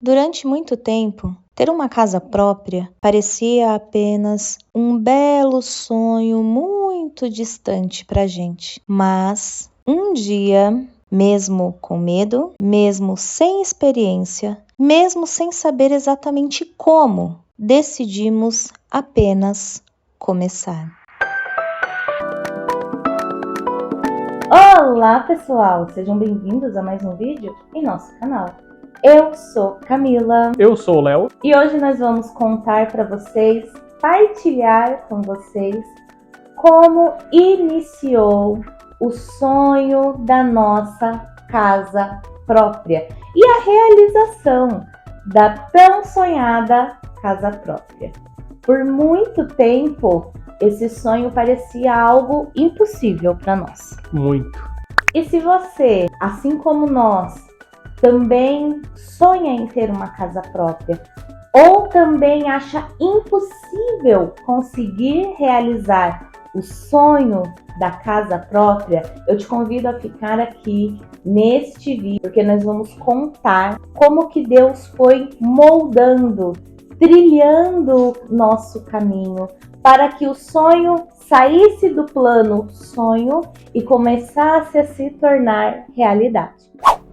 Durante muito tempo, ter uma casa própria parecia apenas um belo sonho muito distante para a gente. Mas um dia, mesmo com medo, mesmo sem experiência, mesmo sem saber exatamente como, decidimos apenas começar. Olá pessoal, sejam bem-vindos a mais um vídeo em nosso canal. Eu sou Camila. Eu sou o Léo. E hoje nós vamos contar para vocês, partilhar com vocês como iniciou o sonho da nossa casa própria e a realização da tão sonhada casa própria. Por muito tempo, esse sonho parecia algo impossível para nós. Muito. E se você, assim como nós, também sonha em ter uma casa própria ou também acha impossível conseguir realizar o sonho da casa própria, eu te convido a ficar aqui neste vídeo, porque nós vamos contar como que Deus foi moldando, trilhando nosso caminho para que o sonho saísse do plano sonho e começasse a se tornar realidade.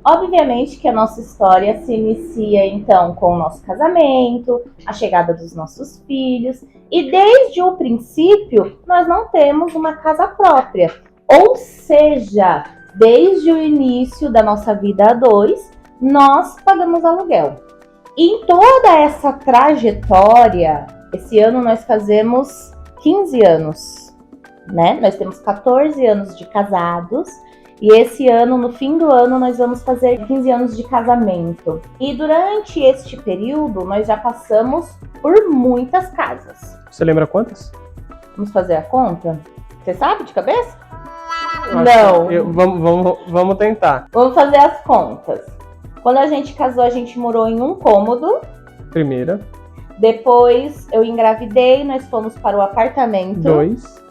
Obviamente que a nossa história se inicia então com o nosso casamento, a chegada dos nossos filhos, e desde o princípio nós não temos uma casa própria. Ou seja, desde o início da nossa vida a dois, nós pagamos aluguel. E em toda essa trajetória, esse ano nós fazemos 15 anos, né? Nós temos 14 anos de casados. E esse ano, no fim do ano, nós vamos fazer 15 anos de casamento. E durante este período, nós já passamos por muitas casas. Você lembra quantas? Vamos fazer a conta? Você sabe de cabeça? Não. Vamos tentar. Vamos fazer as contas. Quando a gente casou, a gente morou em um cômodo. Primeira. Depois eu engravidei, nós fomos para o apartamento. 2.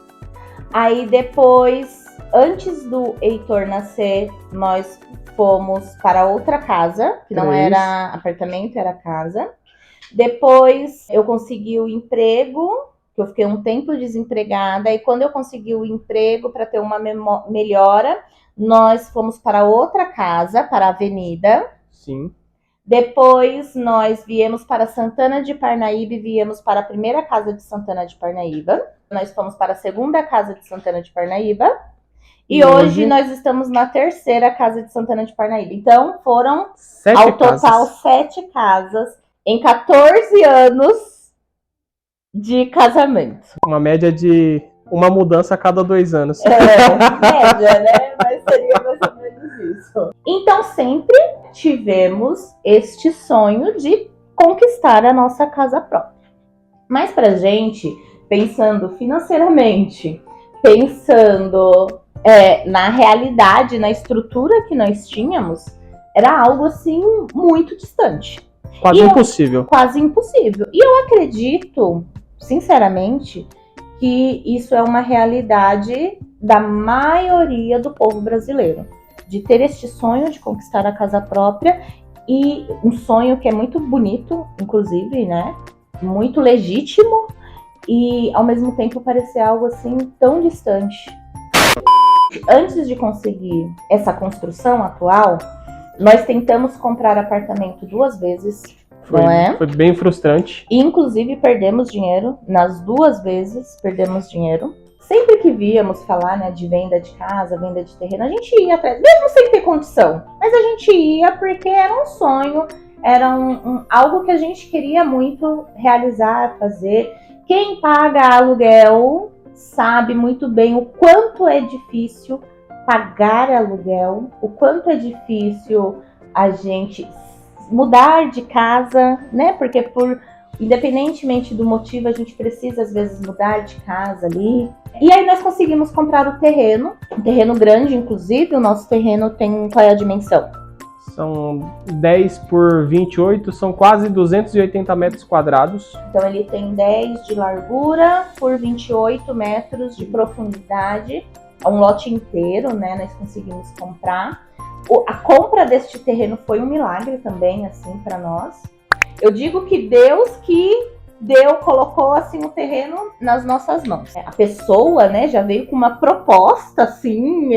Aí depois, antes do Heitor nascer, nós fomos para outra casa, que não 3. era apartamento, era casa. Depois eu consegui o emprego, que eu fiquei um tempo desempregada, e quando eu consegui o emprego para ter uma melhora, nós fomos para outra casa, para a Avenida. Sim. Depois nós viemos para Santana de Parnaíba e viemos para a primeira casa de Santana de Parnaíba. Nós fomos para a segunda casa de Santana de Parnaíba. E hoje nós estamos na terceira casa de Santana de Parnaíba. Então foram 7 ao total 7 casas em 14 anos de casamento. Uma média de uma mudança a cada 2 anos. Média, né? Mas seria mais ou menos isso. Então sempre tivemos este sonho de conquistar a nossa casa própria. Mas pra gente, pensando financeiramente, pensando na realidade, na estrutura que nós tínhamos, era algo assim muito distante. Quase impossível. Quase impossível. E eu acredito, sinceramente, que isso é uma realidade da maioria do povo brasileiro. De ter este sonho de conquistar a casa própria, e um sonho que é muito bonito, inclusive, né? Muito legítimo, e ao mesmo tempo parecer algo assim tão distante. Antes de conseguir essa construção atual, nós tentamos comprar apartamento 2 vezes, não é? Foi bem frustrante. E, inclusive perdemos dinheiro, nas 2 vezes perdemos dinheiro. Sempre que víamos falar, né, de venda de casa, venda de terreno, a gente ia atrás, mesmo sem ter condição. Mas a gente ia porque era um sonho, era algo que a gente queria muito realizar, fazer. Quem paga aluguel sabe muito bem o quanto é difícil pagar aluguel, o quanto é difícil a gente mudar de casa, né? Porque independentemente do motivo, a gente precisa às vezes mudar de casa ali. E aí nós conseguimos comprar o terreno, um terreno grande, inclusive. O nosso terreno tem, qual é a dimensão? São 10 por 28, são quase 280 metros quadrados. Então ele tem 10 de largura por 28 metros de profundidade. É um lote inteiro, né? Nós conseguimos comprar. A compra deste terreno foi um milagre também, assim, para nós. Eu digo que Deus colocou, assim, o terreno nas nossas mãos. A pessoa, né, já veio com uma proposta, assim,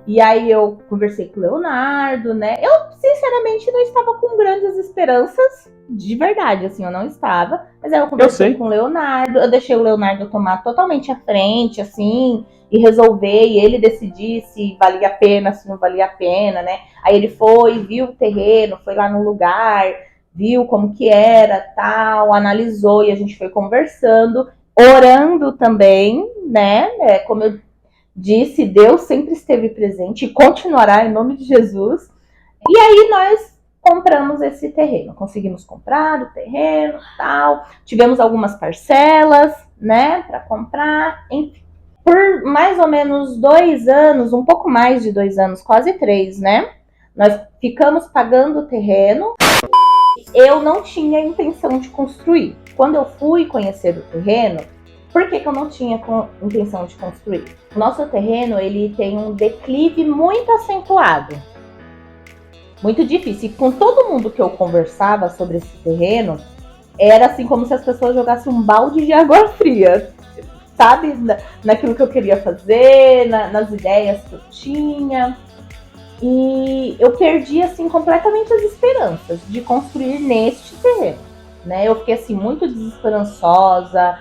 e aí eu conversei com o Leonardo, né, eu, sinceramente, não estava com grandes esperanças, de verdade, assim, eu não estava, mas aí eu conversei com o Leonardo, eu deixei o Leonardo tomar totalmente a frente, assim, e resolver, e ele decidir se valia a pena, se não valia a pena, né, aí ele foi, viu o terreno, foi lá no lugar, viu como que era, tal, analisou, e a gente foi conversando, orando também, né, como eu disse, Deus sempre esteve presente e continuará em nome de Jesus. E aí nós compramos esse terreno, conseguimos comprar o terreno, tal, tivemos algumas parcelas, né, para comprar, enfim. Por mais ou menos 2 anos, um pouco mais de 2 anos, quase 3, né, nós ficamos pagando o terreno. Eu não tinha intenção de construir. Quando eu fui conhecer o terreno, por que eu não tinha intenção de construir? O nosso terreno, ele tem um declive muito acentuado. Muito difícil. E com todo mundo que eu conversava sobre esse terreno, era assim como se as pessoas jogassem um balde de água fria. Sabe? Naquilo que eu queria fazer, nas ideias que eu tinha. E eu perdi, assim, completamente as esperanças de construir neste terreno, né? Eu fiquei, assim, muito desesperançosa.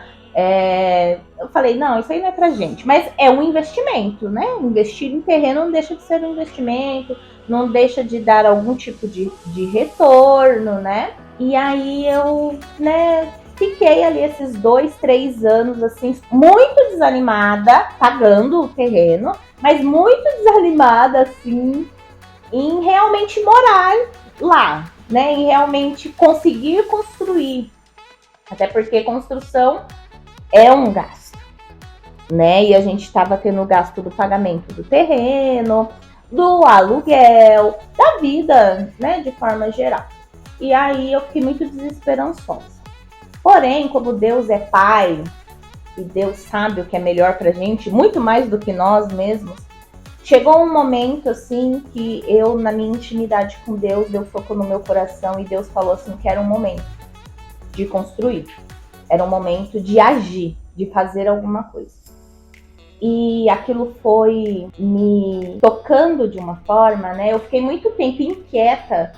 Eu falei, não, isso aí não é pra gente. Mas é um investimento, né? Investir em terreno não deixa de ser um investimento, não deixa de dar algum tipo de retorno, né? E aí eu, né, fiquei ali esses 2, 3 anos, assim, muito desanimada, pagando o terreno, mas muito desanimada, assim, em realmente morar lá, né? Em realmente conseguir construir. Até porque construção é um gasto, né? E a gente estava tendo o gasto do pagamento do terreno, do aluguel, da vida, né? De forma geral. E aí eu fiquei muito desesperançosa. Porém, como Deus é Pai e Deus sabe o que é melhor pra gente, muito mais do que nós mesmos, chegou um momento, assim, que eu, na minha intimidade com Deus, Deus tocou no meu coração e Deus falou assim que era um momento de construir. Era um momento de agir, de fazer alguma coisa. E aquilo foi me tocando de uma forma, né? Eu fiquei muito tempo inquieta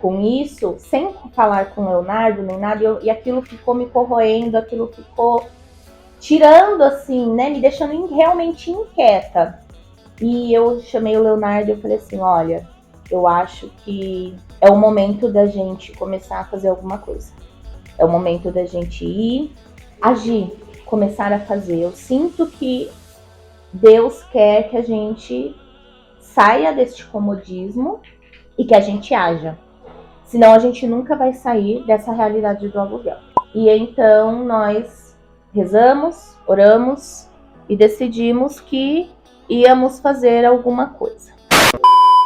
com isso, sem falar com o Leonardo nem nada, e aquilo ficou me corroendo, aquilo ficou tirando, assim, né? Me deixando realmente inquieta. E eu chamei o Leonardo e eu falei assim, olha, eu acho que é o momento da gente começar a fazer alguma coisa. É o momento da gente ir, agir, começar a fazer. Eu sinto que Deus quer que a gente saia deste comodismo e que a gente haja. Senão a gente nunca vai sair dessa realidade do aluguel. E então nós rezamos, oramos e decidimos que íamos fazer alguma coisa.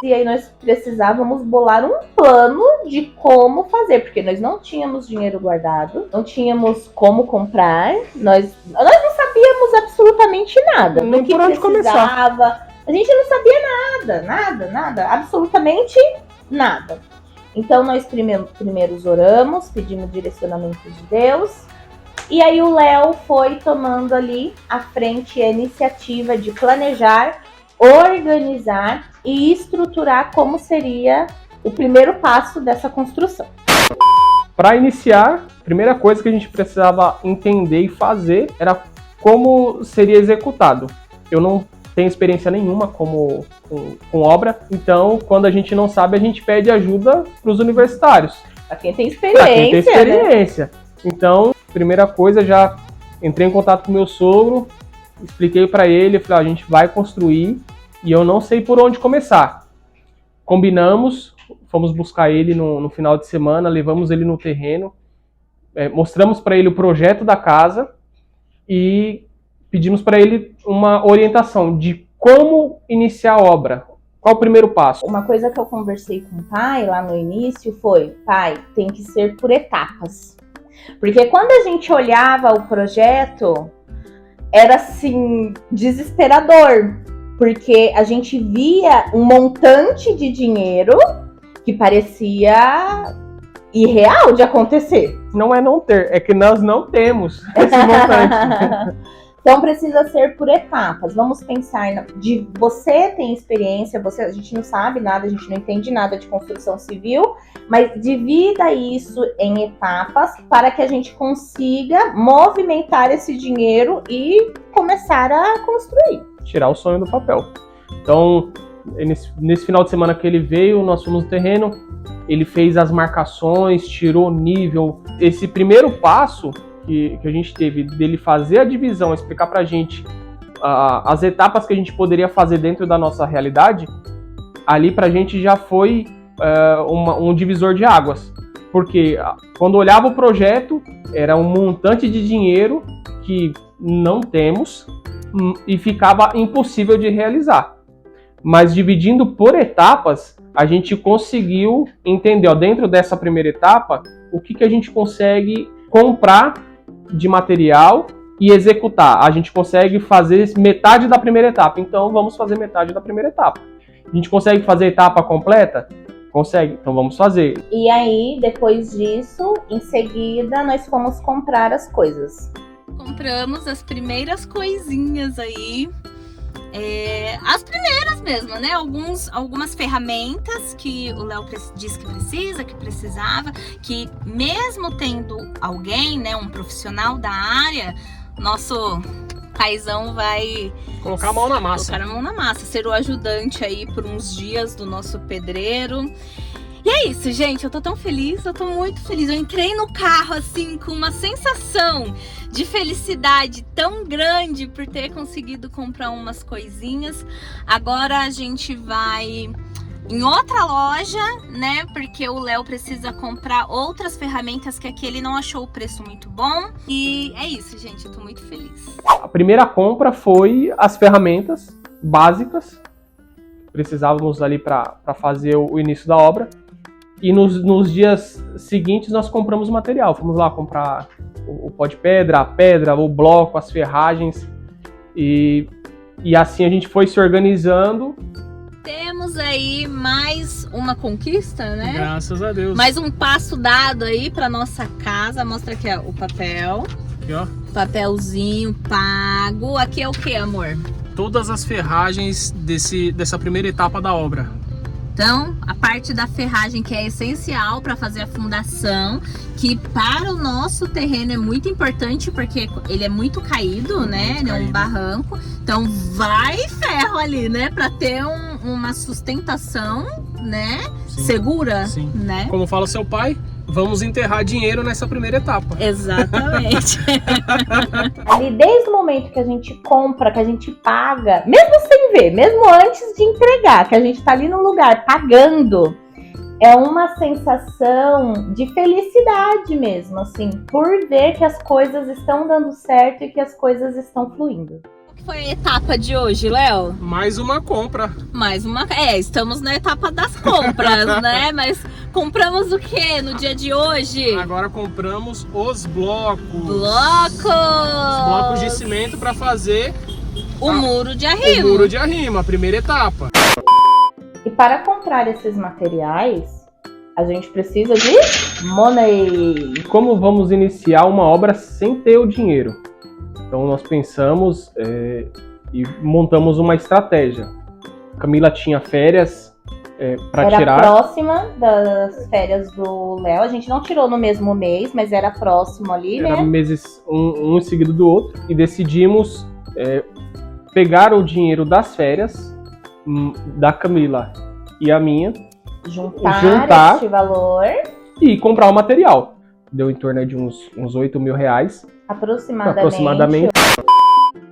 E aí nós precisávamos bolar um plano de como fazer, porque nós não tínhamos dinheiro guardado, não tínhamos como comprar, nós não sabíamos absolutamente nada. Nem por onde começar. A gente não sabia nada, absolutamente nada. Então nós primeiro oramos, pedimos direcionamento de Deus, e aí o Léo foi tomando ali à frente a iniciativa de planejar, organizar e estruturar como seria o primeiro passo dessa construção. Para iniciar, a primeira coisa que a gente precisava entender e fazer era como seria executado. Eu não tenho experiência nenhuma com obra, então quando a gente não sabe, a gente pede ajuda para os universitários. Para quem tem experiência. Né? Então, primeira coisa, já entrei em contato com meu sogro, expliquei para ele, falei, a gente vai construir e eu não sei por onde começar. Combinamos, fomos buscar ele no final de semana, levamos ele no terreno, mostramos para ele o projeto da casa e pedimos para ele uma orientação de como iniciar a obra. Qual o primeiro passo? Uma coisa que eu conversei com o pai lá no início foi, pai, tem que ser por etapas. Porque quando a gente olhava o projeto, era assim, desesperador. Porque a gente via um montante de dinheiro que parecia irreal de acontecer. Não é não ter, é que nós não temos esse montante. Então precisa ser por etapas. Vamos pensar de você tem experiência, a gente não sabe nada, a gente não entende nada de construção civil, mas divida isso em etapas para que a gente consiga movimentar esse dinheiro e começar a construir. Tirar o sonho do papel. Então, nesse final de semana que ele veio, nós fomos no terreno, ele fez as marcações, tirou o nível. Esse primeiro passo que a gente teve dele fazer a divisão, explicar pra gente as etapas que a gente poderia fazer dentro da nossa realidade, ali pra gente já foi um divisor de águas. Porque quando olhava o projeto, era um montante de dinheiro que não temos e ficava impossível de realizar. Mas dividindo por etapas, a gente conseguiu entender, dentro dessa primeira etapa, o que a gente consegue comprar de material e executar. A gente consegue fazer metade da primeira etapa, então vamos fazer metade da primeira etapa. A gente consegue fazer a etapa completa? Consegue, então vamos fazer. E aí, depois disso, em seguida, nós fomos comprar as coisas. Compramos as primeiras coisinhas aí. As primeiras mesmo, né? Algumas ferramentas que o Léo disse que precisava, que mesmo tendo alguém, né, um profissional da área, nosso Caizão vai colocar a mão na massa. Colocar a mão na massa, ser o ajudante aí por uns dias do nosso pedreiro. E é isso, gente, eu tô tão feliz, eu tô muito feliz. Eu entrei no carro, assim, com uma sensação de felicidade tão grande por ter conseguido comprar umas coisinhas. Agora a gente vai em outra loja, né, porque o Léo precisa comprar outras ferramentas que aqui ele não achou o preço muito bom. E é isso, gente, eu tô muito feliz. A primeira compra foi as ferramentas básicas. Precisávamos ali para fazer o início da obra. E nos dias seguintes nós compramos o material. Fomos lá comprar o pó de pedra, a pedra, o bloco, as ferragens. E assim a gente foi se organizando. Temos aí mais uma conquista, né? Graças a Deus. Mais um passo dado aí para nossa casa. Mostra aqui, ó, o papel. Aqui, ó. Papelzinho pago. Aqui é o que, amor? Todas as ferragens dessa primeira etapa da obra. Então, a parte da ferragem que é essencial para fazer a fundação, que para o nosso terreno é muito importante porque ele é muito caído, né? Ele é um barranco. Então, vai ferro ali, né? Para ter uma sustentação, né? Sim. Segura, Sim. Né? Como fala seu pai, vamos enterrar dinheiro nessa primeira etapa. Exatamente. Ali, desde o momento que a gente compra, que a gente paga, mesmo sem ver, mesmo antes de entregar, que a gente tá ali no lugar pagando, é uma sensação de felicidade mesmo, assim, por ver que as coisas estão dando certo e que as coisas estão fluindo. O que foi a etapa de hoje, Léo? Mais uma compra. Mais uma. Estamos na etapa das compras, né? Mas compramos o que no dia de hoje? Agora compramos os blocos. Blocos! Os blocos de cimento para fazer o muro de arrimo. O muro de arrimo, a primeira etapa. E para comprar esses materiais, a gente precisa de money. Como vamos iniciar uma obra sem ter o dinheiro? Então nós pensamos e montamos uma estratégia. Camila tinha férias para tirar. Era próxima das férias do Léo. A gente não tirou no mesmo mês, mas era próximo ali, né? Era meses um em seguida do outro. E decidimos pegar o dinheiro das férias da Camila e a minha. Juntar este valor. E comprar o material. Deu em torno de uns R$8.000. Aproximadamente.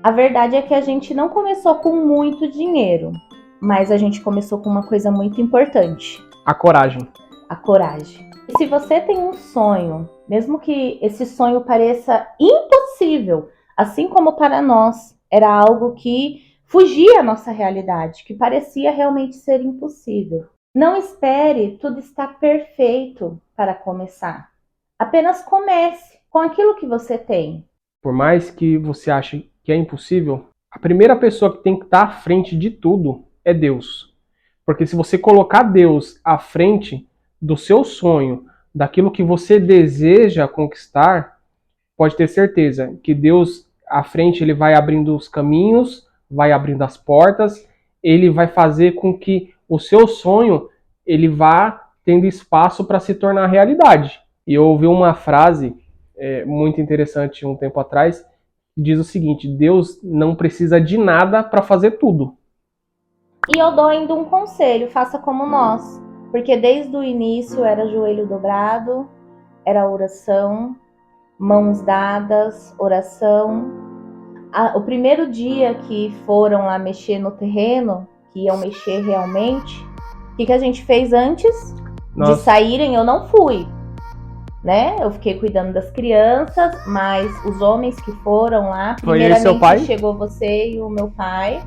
A verdade é que a gente não começou com muito dinheiro, mas a gente começou com uma coisa muito importante. A coragem. A coragem. E se você tem um sonho, mesmo que esse sonho pareça impossível, assim como para nós era algo que fugia à nossa realidade, que parecia realmente ser impossível. Não espere tudo estar perfeito para começar. Apenas comece com aquilo que você tem. Por mais que você ache que é impossível, A primeira pessoa que tem que estar à frente de tudo é Deus. Porque se você colocar Deus à frente do seu sonho, daquilo que você deseja conquistar, pode ter certeza que Deus à frente ele vai abrindo os caminhos, vai abrindo as portas, ele vai fazer com que o seu sonho ele vá tendo espaço para se tornar realidade. E eu ouvi uma frase muito interessante um tempo atrás, que diz o seguinte: Deus não precisa de nada para fazer tudo. E eu dou ainda um conselho, faça como nós. Porque desde o início era joelho dobrado, era oração, mãos dadas, oração. O primeiro dia que foram lá mexer no terreno, que iam mexer realmente, o que a gente fez antes de saírem? Eu não fui, né? Eu fiquei cuidando das crianças, mas os homens que foram lá, primeiramente seu pai? Chegou você e o meu pai.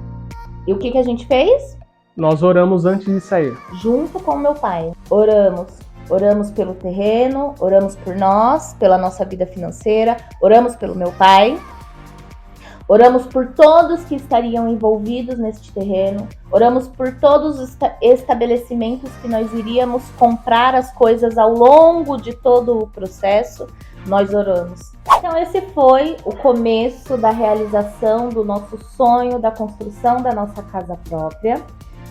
E o que a gente fez? Nós oramos antes de sair. Junto com o meu pai. Oramos pelo terreno, oramos por nós, pela nossa vida financeira, oramos pelo meu pai, oramos por todos que estariam envolvidos neste terreno, oramos por todos os estabelecimentos que nós iríamos comprar as coisas ao longo de todo o processo, nós oramos. Então esse foi o começo da realização do nosso sonho, da construção da nossa casa própria.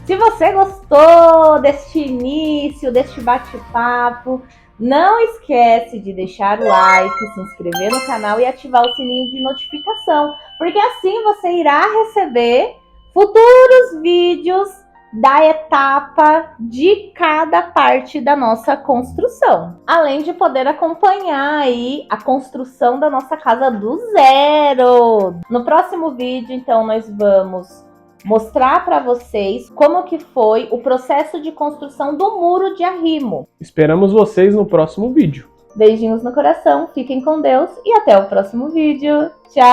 Se você gostou deste início, deste bate-papo, não esquece de deixar o like, se inscrever no canal e ativar o sininho de notificação, porque assim você irá receber futuros vídeos da etapa de cada parte da nossa construção. Além de poder acompanhar aí a construção da nossa casa do zero. No próximo vídeo, então, nós vamos mostrar para vocês como que foi o processo de construção do muro de arrimo. Esperamos vocês no próximo vídeo. Beijinhos no coração, fiquem com Deus e até o próximo vídeo. Tchau!